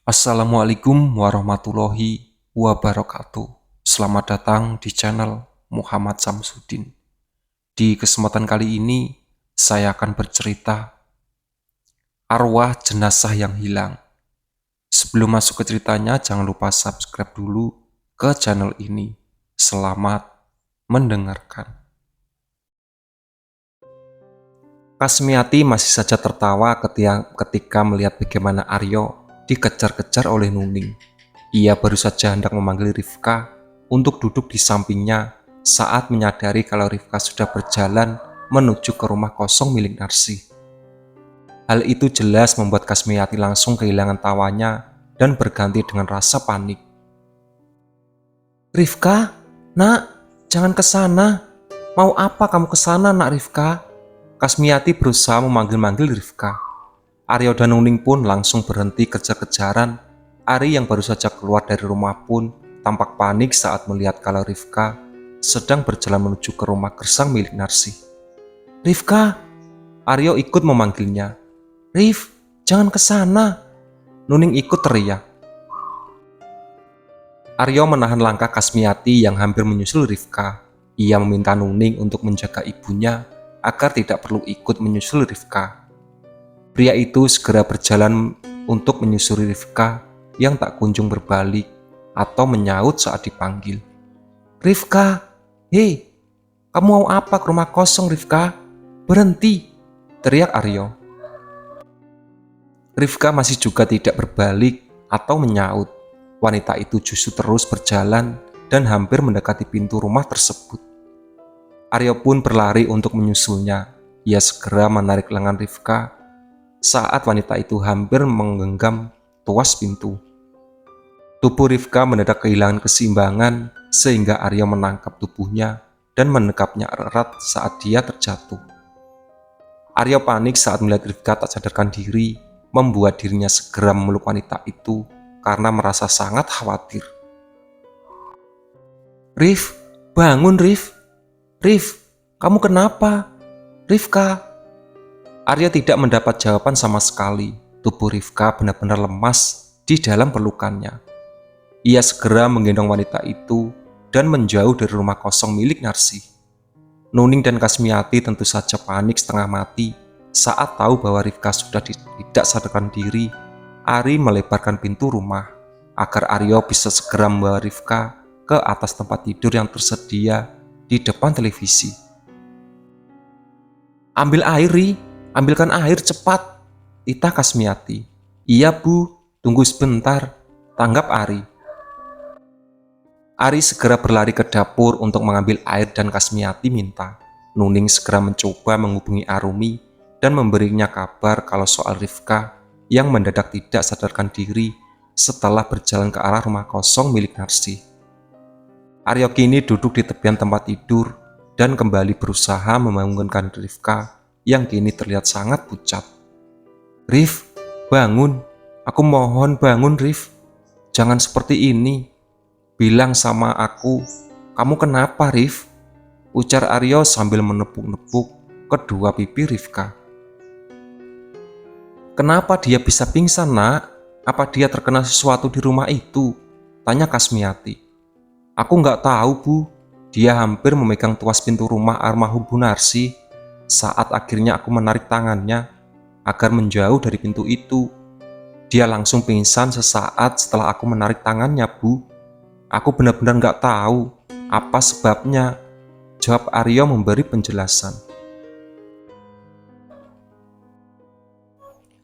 Assalamualaikum warahmatullahi wabarakatuh. Selamat datang di channel Muhammad Samsudin. Di kesempatan kali ini, saya akan bercerita arwah jenazah yang hilang. Sebelum masuk ke ceritanya, jangan lupa subscribe dulu ke channel ini. Selamat mendengarkan. Kasmiati masih saja tertawa ketika melihat bagaimana Aryo dikejar-kejar oleh Nuning. Ia baru saja hendak memanggil Rifka untuk duduk di sampingnya saat menyadari kalau Rifka sudah berjalan menuju ke rumah kosong milik Narsi. Hal itu jelas membuat Kasmiati langsung kehilangan tawanya dan berganti dengan rasa panik. "Rifka, nak, jangan ke sana. Mau apa kamu ke sana, nak Rifka?" Kasmiati berusaha memanggil-manggil Rifka. Aryo dan Nuning pun langsung berhenti kejar-kejaran. Ari yang baru saja keluar dari rumah pun tampak panik saat melihat kalau Rifka sedang berjalan menuju ke rumah gersang milik Narsi. "Rifka!" Aryo ikut memanggilnya. "Rif, jangan ke sana!" Nuning ikut teriak. Aryo menahan langkah Kasmiati yang hampir menyusul Rifka. Ia meminta Nuning untuk menjaga ibunya agar tidak perlu ikut menyusul Rifka. Pria itu segera berjalan untuk menyusuri Rifka yang tak kunjung berbalik atau menyaut saat dipanggil. "Rifka, hei, kamu mau apa ke rumah kosong, Rifka? Berhenti!" teriak Aryo. Rifka masih juga tidak berbalik atau menyaut. Wanita itu justru terus berjalan dan hampir mendekati pintu rumah tersebut. Aryo pun berlari untuk menyusulnya. Ia segera menarik lengan Rifka saat wanita itu hampir menggenggam tuas pintu. Tubuh Rifka mendadak kehilangan keseimbangan sehingga Aryo menangkap tubuhnya dan menekapnya erat saat dia terjatuh. Aryo panik saat melihat Rifka tak sadarkan diri, membuat dirinya segera memeluk wanita itu karena merasa sangat khawatir. "Rif, bangun Rif! Rif, kamu kenapa? Rifka!" Aryo tidak mendapat jawaban sama sekali. Tubuh Rifka benar-benar lemas di dalam pelukannya. Ia segera menggendong wanita itu dan menjauh dari rumah kosong milik Narsi. Nuning dan Kasmiati tentu saja panik setengah mati saat tahu bahwa Rifka sudah tidak sadarkan diri. Ari melebarkan pintu rumah agar Aryo bisa segera membawa Rifka ke atas tempat tidur yang tersedia di depan televisi. "Ambil air, Ri. Ambilkan air cepat," titah Kasmiati. "Iya, Bu. Tunggu sebentar," tanggap Ari. Ari segera berlari ke dapur untuk mengambil air dan Kasmiati minta. Nuning segera mencoba menghubungi Arumi dan memberinya kabar kalau soal Rifka yang mendadak tidak sadarkan diri setelah berjalan ke arah rumah kosong milik Narsi. Aryo kini duduk di tepian tempat tidur dan kembali berusaha membangunkan Rifka yang kini terlihat sangat pucat. "Rif, bangun. Aku mohon bangun, Rif. Jangan seperti ini. Bilang sama aku, kamu kenapa, Rif?" ujar Aryo sambil menepuk-nepuk kedua pipi Rifka. "Kenapa dia bisa pingsan, nak? Apa dia terkena sesuatu di rumah itu?" tanya Kasmiati. "Aku nggak tahu, Bu. Dia hampir memegang tuas pintu rumah almarhum Bu Narsi saat akhirnya aku menarik tangannya agar menjauh dari pintu itu. Dia langsung pingsan sesaat setelah aku menarik tangannya, Bu. Aku benar-benar nggak tahu apa sebabnya," jawab Aryo memberi penjelasan.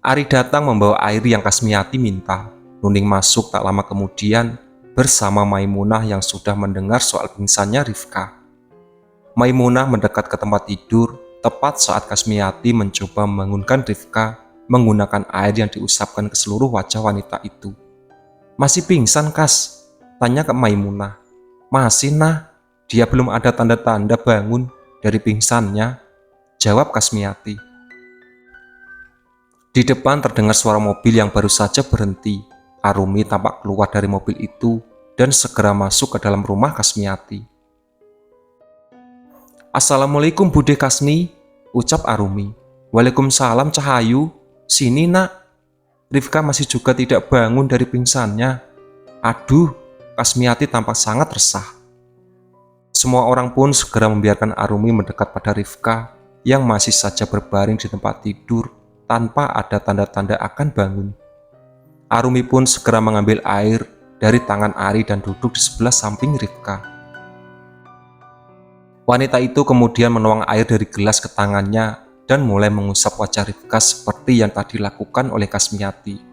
Ari datang membawa air yang Kasmiati minta. Nuning masuk tak lama kemudian bersama Maimunah yang sudah mendengar soal pingsannya Rifka. Maimunah mendekat ke tempat tidur tepat saat Kasmiati mencoba membangunkan Rifka menggunakan air yang diusapkan ke seluruh wajah wanita itu. "Masih pingsan, Kas?" tanya ke Maimunah. "Masih, nah. Dia belum ada tanda-tanda bangun dari pingsannya," jawab Kasmiati. Di depan terdengar suara mobil yang baru saja berhenti. Arumi tampak keluar dari mobil itu dan segera masuk ke dalam rumah Kasmiati. "Assalamualaikum Bude Kasmi," ucap Arumi. "Waalaikumsalam Cahayu. Sini, nak." Rifka masih juga tidak bangun dari pingsannya. Aduh, Kasmiati tampak sangat resah. Semua orang pun segera membiarkan Arumi mendekat pada Rifka yang masih saja berbaring di tempat tidur tanpa ada tanda-tanda akan bangun. Arumi pun segera mengambil air dari tangan Ari dan duduk di sebelah samping Rifka. Wanita itu kemudian menuang air dari gelas ke tangannya dan mulai mengusap wajah Rifka seperti yang tadi dilakukan oleh Kasmiati.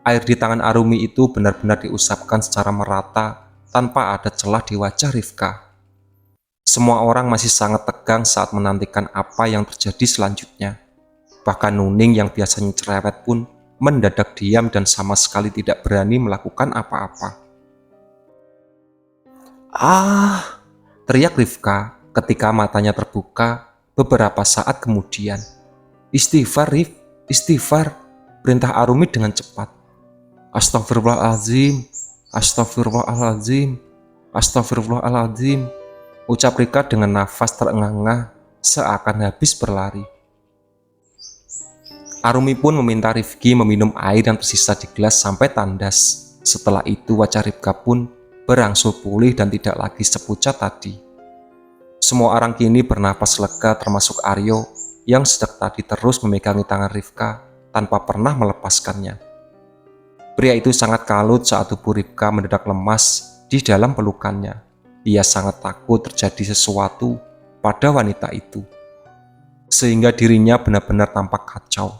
Air di tangan Arumi itu benar-benar diusapkan secara merata tanpa ada celah di wajah Rifka. Semua orang masih sangat tegang saat menantikan apa yang terjadi selanjutnya. Bahkan Nuning yang biasanya cerewet pun mendadak diam dan sama sekali tidak berani melakukan apa-apa. "Ah!" teriak Rifka ketika matanya terbuka beberapa saat kemudian. "Istighfar, Rif, istighfar," perintah Arumi dengan cepat. "Astagfirullahaladzim, astagfirullahaladzim, astagfirullahaladzim," ucap Rifka dengan nafas terengah-engah seakan habis berlari. Arumi pun meminta Rifki meminum air yang tersisa di gelas sampai tandas. Setelah itu wajah Rifka pun berangsur pulih dan tidak lagi sepucat tadi. Semua orang kini bernapas lega termasuk Aryo yang sejak tadi terus memegangi tangan Rifka tanpa pernah melepaskannya. Pria itu sangat kalut saat tubuh Rifka mendadak lemas di dalam pelukannya. Ia sangat takut terjadi sesuatu pada wanita itu, sehingga dirinya benar-benar tampak kacau.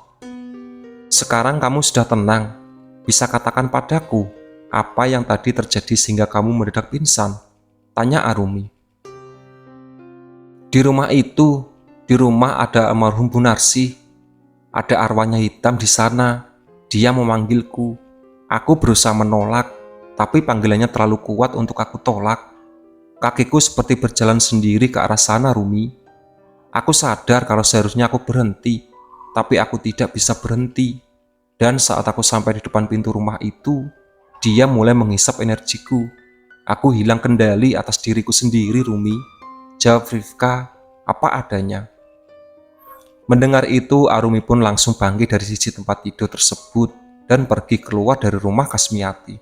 "Sekarang kamu sudah tenang, bisa katakan padaku apa yang tadi terjadi sehingga kamu mendadak pingsan?" tanya Arumi. "Di rumah itu, di rumah ada almarhum Bu Narsi. Ada arwahnya hitam di sana. Dia memanggilku. Aku berusaha menolak, tapi panggilannya terlalu kuat untuk aku tolak. Kakiku seperti berjalan sendiri ke arah sana, Rumi. Aku sadar kalau seharusnya aku berhenti, tapi aku tidak bisa berhenti. Dan saat aku sampai di depan pintu rumah itu, dia mulai menghisap energiku. Aku hilang kendali atas diriku sendiri, Rumi," jawab Rifka apa adanya. Mendengar itu, Arumi pun langsung bangkit dari sisi tempat tidur tersebut dan pergi keluar dari rumah Kasmiati.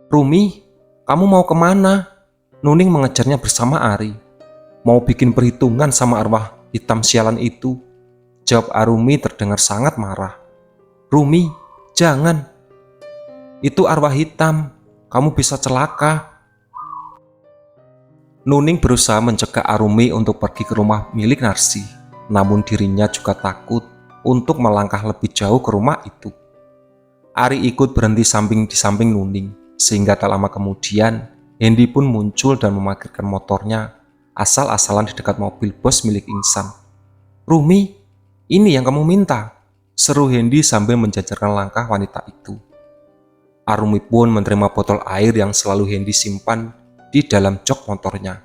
"Rumi, kamu mau kemana?" Nuning mengejarnya bersama Ari. "Mau bikin perhitungan sama arwah hitam sialan itu," jawab Arumi terdengar sangat marah. "Rumi, jangan. Itu arwah hitam. Kamu bisa celaka." Nuning berusaha mencegah Arumi untuk pergi ke rumah milik Narsi, namun dirinya juga takut untuk melangkah lebih jauh ke rumah itu. Ari ikut berhenti di samping Nuning, sehingga tak lama kemudian Hendy pun muncul dan memarkirkan motornya asal-asalan di dekat mobil bos milik Insan. "Rumi, ini yang kamu minta," seru Hendy sambil menjajarkan langkah wanita itu. Arumi pun menerima botol air yang selalu Hendy simpan di dalam jok motornya.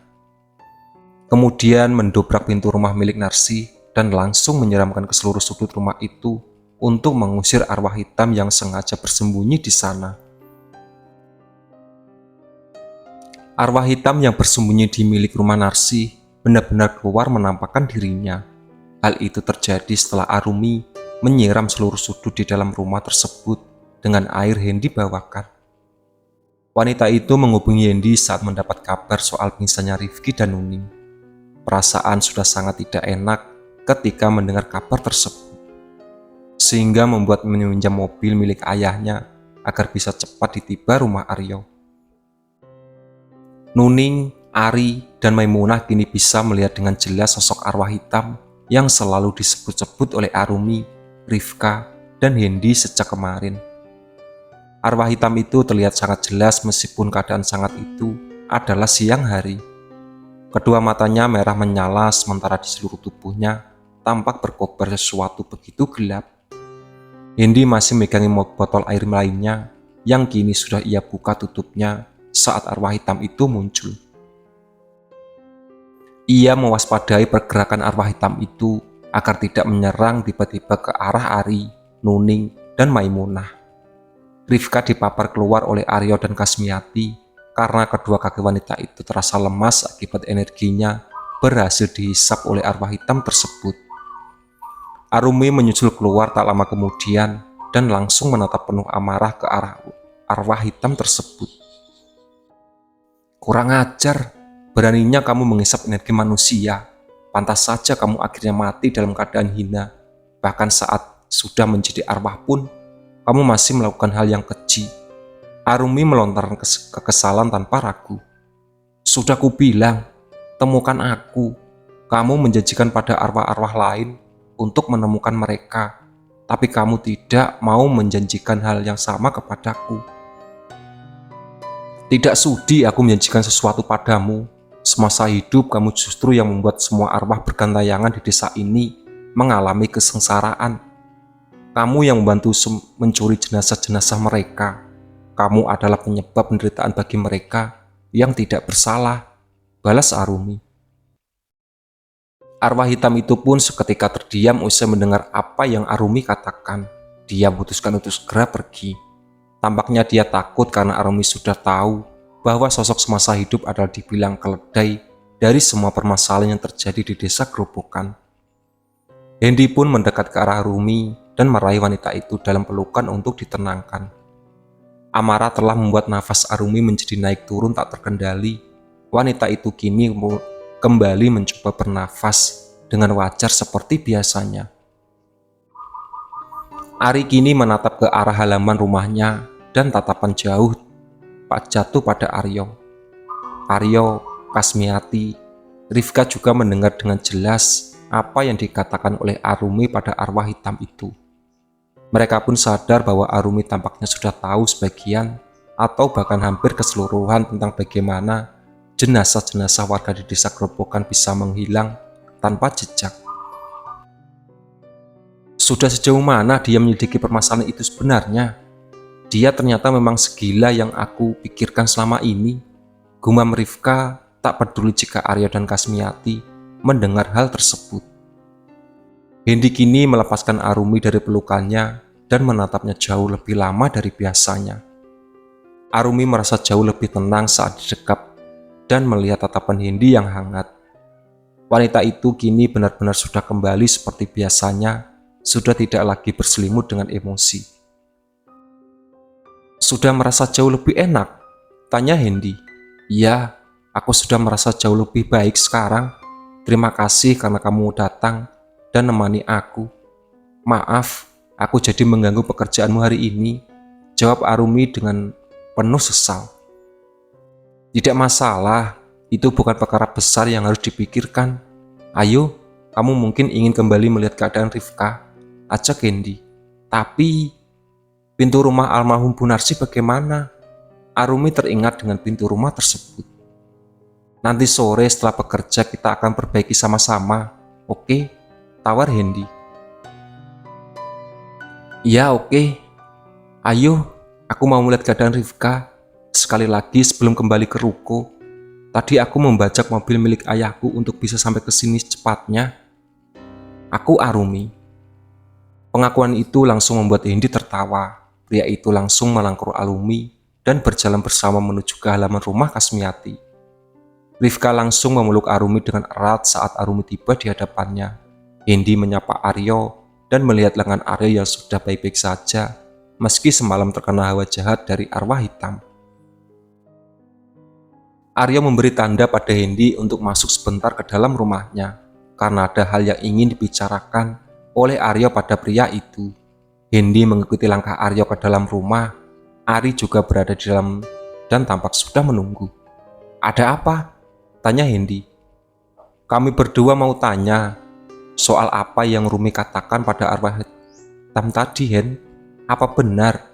Kemudian mendobrak pintu rumah milik Narsi dan langsung menyeramkan ke seluruh sudut rumah itu untuk mengusir arwah hitam yang sengaja bersembunyi di sana. Arwah hitam yang bersembunyi di milik rumah Narsi benar-benar keluar menampakkan dirinya. Hal itu terjadi setelah Arumi menyiram seluruh sudut di dalam rumah tersebut dengan air Hendy bawakan. Wanita itu menghubungi Hendy saat mendapat kabar soal pingsannya Rifki dan Nuning. Perasaan sudah sangat tidak enak ketika mendengar kabar tersebut, sehingga membuat meminjam mobil milik ayahnya agar bisa cepat ditiba rumah Aryo. Nuning, Ari, dan Maimunah kini bisa melihat dengan jelas sosok arwah hitam yang selalu disebut-sebut oleh Arumi, Rifka, dan Hendy sejak kemarin. Arwah hitam itu terlihat sangat jelas meskipun keadaan sangat itu adalah siang hari. Kedua matanya merah menyala sementara di seluruh tubuhnya tampak berkobar sesuatu begitu gelap. Hendy masih megangi botol air lainnya yang kini sudah ia buka tutupnya saat arwah hitam itu muncul. Ia mewaspadai pergerakan arwah hitam itu agar tidak menyerang tiba-tiba ke arah Ari, Nuning, dan Maimunah. Rifka dipapar keluar oleh Aryo dan Kasmiati karena kedua kaki wanita itu terasa lemas akibat energinya berhasil dihisap oleh arwah hitam tersebut. Arumi menyusul keluar tak lama kemudian dan langsung menatap penuh amarah ke arah arwah hitam tersebut. Kurang ajar, beraninya kamu menghisap energi manusia. Pantas saja kamu akhirnya mati dalam keadaan hina. Bahkan saat sudah menjadi arwah pun, kamu masih melakukan hal yang keji. Arumi melontarkan kekesalan tanpa ragu. Sudah kubilang, temukan aku. Kamu menjanjikan pada arwah-arwah lain untuk menemukan mereka, tapi kamu tidak mau menjanjikan hal yang sama kepadaku. Tidak sudi aku menjanjikan sesuatu padamu. Semasa hidup kamu justru yang membuat semua arwah bergantayangan di desa ini mengalami kesengsaraan. Kamu yang membantu mencuri jenazah-jenazah mereka. Kamu adalah penyebab penderitaan bagi mereka yang tidak bersalah, balas Arumi. Arwah hitam itu pun seketika terdiam usai mendengar apa yang Arumi katakan. Dia memutuskan untuk segera pergi. Tampaknya dia takut karena Arumi sudah tahu bahwa sosok semasa hidup adalah dibilang keledai dari semua permasalahan yang terjadi di desa Gerobokan. Hendy pun mendekat ke arah Arumi dan meraih wanita itu dalam pelukan untuk ditenangkan. Amarah telah membuat nafas Arumi menjadi naik turun tak terkendali. Wanita itu kini kembali mencoba bernafas dengan wajar seperti biasanya. Ari kini menatap ke arah halaman rumahnya dan tatapan jauh jatuh pada Aryo. Aryo, Kasmiati, Rifka juga mendengar dengan jelas apa yang dikatakan oleh Arumi pada arwah hitam itu. Mereka pun sadar bahwa Arumi tampaknya sudah tahu sebagian atau bahkan hampir keseluruhan tentang bagaimana jenazah-jenazah warga di desa Gerobokan bisa menghilang tanpa jejak. Sudah sejauh mana dia menyelidiki permasalahan itu sebenarnya? Dia ternyata memang segila yang aku pikirkan selama ini. Gumam Rifka tak peduli jika Aryo dan Kasmiati mendengar hal tersebut. Hendy kini melepaskan Arumi dari pelukannya dan menatapnya jauh lebih lama dari biasanya. Arumi merasa jauh lebih tenang saat didekap dan melihat tatapan Hendy yang hangat. Wanita itu kini benar-benar sudah kembali seperti biasanya, sudah tidak lagi berselimut dengan emosi. Sudah merasa jauh lebih enak? Tanya Hendy. Ya, aku sudah merasa jauh lebih baik sekarang. Terima kasih karena kamu datang dan menemani aku. Maaf, aku jadi mengganggu pekerjaanmu hari ini, jawab Arumi dengan penuh sesal. Tidak masalah, itu bukan perkara besar yang harus dipikirkan. Ayo, kamu mungkin ingin kembali melihat keadaan Rifka, ajak Hendy. Tapi, pintu rumah almarhum Bu Narsi bagaimana? Arumi teringat dengan pintu rumah tersebut. Nanti sore setelah bekerja kita akan perbaiki sama-sama, oke? Tawar Hendy. Ya oke. Ayo, aku mau melihat keadaan Rifka. Sekali lagi sebelum kembali ke ruko, tadi aku membajak mobil milik ayahku untuk bisa sampai ke sini secepatnya. Aku Arumi. Pengakuan itu langsung membuat Hendy tertawa. Pria itu langsung melangkur Arumi dan berjalan bersama menuju ke halaman rumah Kasmiati. Rifka langsung memeluk Arumi dengan erat saat Arumi tiba di hadapannya. Hendy menyapa Aryo dan melihat lengan Aryo yang sudah baik-baik saja, meski semalam terkena hawa jahat dari arwah hitam. Aryo memberi tanda pada Hendy untuk masuk sebentar ke dalam rumahnya, karena ada hal yang ingin dibicarakan oleh Aryo pada pria itu. Hendy mengikuti langkah Aryo ke dalam rumah. Ari juga berada di dalam dan tampak sudah menunggu. Ada apa? Tanya Hendy. Kami berdua mau tanya, soal apa yang Rumi katakan pada arwah hitam tadi, Hen? Apa benar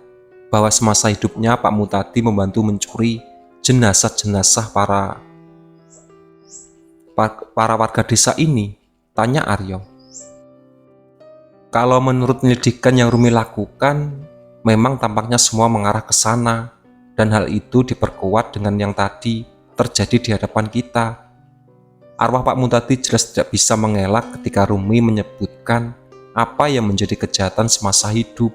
bahwa semasa hidupnya Pak Mutadi membantu mencuri jenazah-jenazah para warga desa ini? Tanya Aryo. Kalau menurut penyelidikan yang Rumi lakukan, memang tampaknya semua mengarah ke sana, dan hal itu diperkuat dengan yang tadi terjadi di hadapan kita. Arwah Pak Mutadi jelas tidak bisa mengelak ketika Rumi menyebutkan apa yang menjadi kejahatan semasa hidup.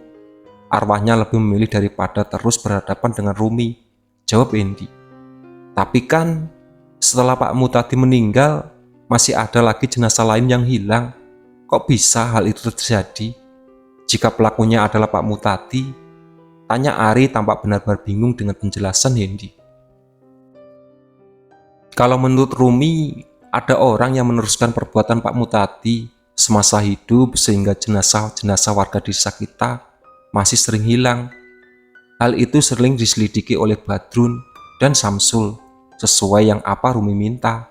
Arwahnya lebih memilih daripada terus berhadapan dengan Rumi, jawab Hendy. Tapi kan setelah Pak Mutadi meninggal, masih ada lagi jenazah lain yang hilang. Kok bisa hal itu terjadi? Jika pelakunya adalah Pak Mutadi, tanya Ari tampak benar-benar bingung dengan penjelasan Hendy. Kalau menurut Rumi, ada orang yang meneruskan perbuatan Pak Mutadi semasa hidup sehingga jenazah-jenazah warga desa kita masih sering hilang. Hal itu sering diselidiki oleh Badrun dan Samsul sesuai yang apa Rumi minta.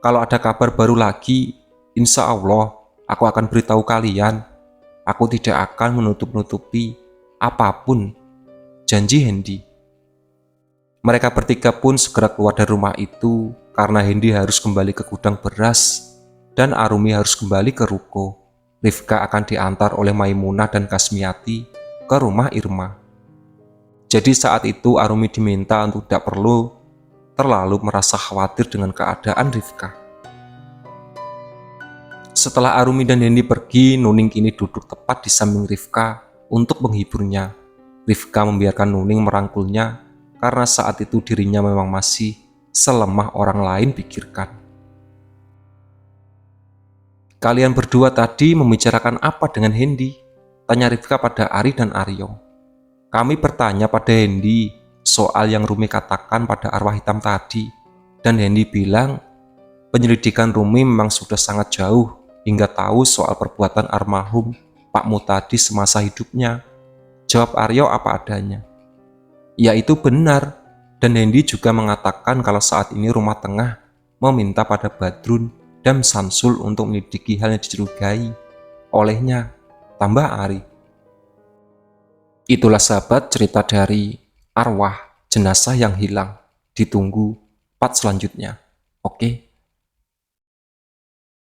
Kalau ada kabar baru lagi, insya Allah aku akan beritahu kalian. Aku tidak akan menutup-nutupi apapun, janji Hendy. Mereka bertiga pun segera keluar dari rumah itu karena Hendy harus kembali ke gudang beras dan Arumi harus kembali ke ruko. Rifka akan diantar oleh Maimunah dan Kasmiati ke rumah Irma. Jadi saat itu Arumi diminta untuk tidak perlu terlalu merasa khawatir dengan keadaan Rifka. Setelah Arumi dan Hendy pergi, Nuning kini duduk tepat di samping Rifka untuk menghiburnya. Rifka membiarkan Nuning merangkulnya karena saat itu dirinya memang masih selemah orang lain pikirkan. Kalian berdua tadi membicarakan apa dengan Hendy? Tanya Rifka pada Ari dan Aryo. Kami bertanya pada Hendy soal yang Rumi katakan pada arwah hitam tadi, dan Hendy bilang penyelidikan Rumi memang sudah sangat jauh hingga tahu soal perbuatan almarhum Pak Mutadi semasa hidupnya. Jawab Aryo apa adanya. Ya itu benar, dan Hendy juga mengatakan kalau saat ini Rumah Tengah meminta pada Badrun dan Samsul untuk menyelidiki hal yang dicurigai olehnya, tambah Ari. Itulah sahabat cerita dari arwah jenazah yang hilang. Ditunggu part selanjutnya. Oke.